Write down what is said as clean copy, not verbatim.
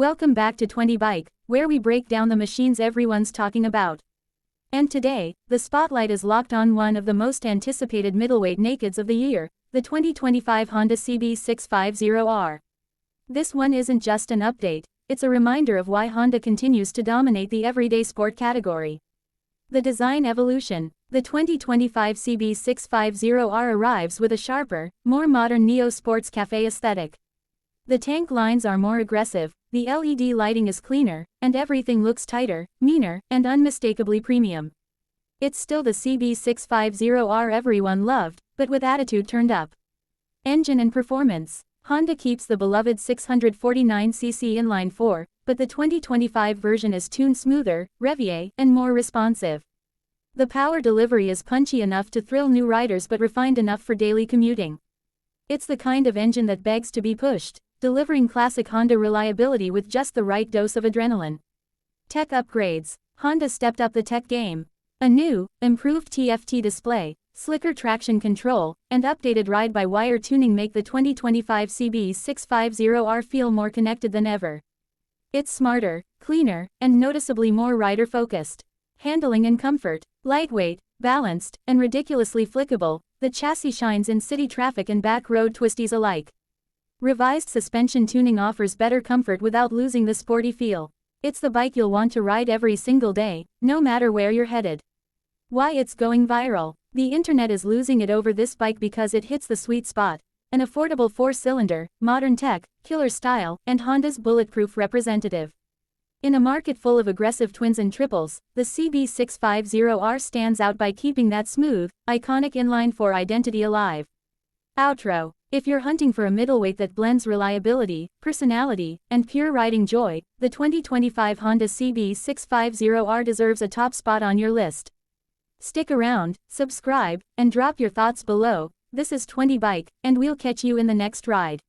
Welcome back to 20 Bike, where we break down the machines everyone's talking about. And today, the spotlight is locked on one of the most anticipated middleweight nakeds of the year, the 2025 Honda CB650R. This one isn't just an update, it's a reminder of why Honda continues to dominate the everyday sport category. The design evolution. The 2025 CB650R arrives with a sharper, more modern neo-sports cafe aesthetic. The tank lines are more aggressive, the LED lighting is cleaner, and everything looks tighter, meaner, and unmistakably premium. It's still the CB650R everyone loved, but with attitude turned up. Engine and performance. Honda keeps the beloved 649cc inline-four, but the 2025 version is tuned smoother, revvier, and more responsive. The power delivery is punchy enough to thrill new riders but refined enough for daily commuting. It's the kind of engine that begs to be pushed, delivering classic Honda reliability with just the right dose of adrenaline. Tech upgrades. Honda stepped up the tech game. A new, improved TFT display, slicker traction control, and updated ride-by-wire tuning make the 2025 CB650R feel more connected than ever. It's smarter, cleaner, and noticeably more rider-focused. Handling and comfort. Lightweight, balanced, and ridiculously flickable, the chassis shines in city traffic and back road twisties alike. Revised suspension tuning offers better comfort without losing the sporty feel. It's the bike you'll want to ride every single day, no matter where you're headed. Why it's going viral. The internet is losing it over this bike because it hits the sweet spot. An affordable 4-cylinder, modern tech, killer style, and Honda's bulletproof representative. In a market full of aggressive twins and triples, the CB650R stands out by keeping that smooth, iconic inline-four identity alive. Outro. If you're hunting for a middleweight that blends reliability, personality, and pure riding joy, the 2025 Honda CB650R deserves a top spot on your list. Stick around, subscribe, and drop your thoughts below. This is 20 Bike, and we'll catch you in the next ride.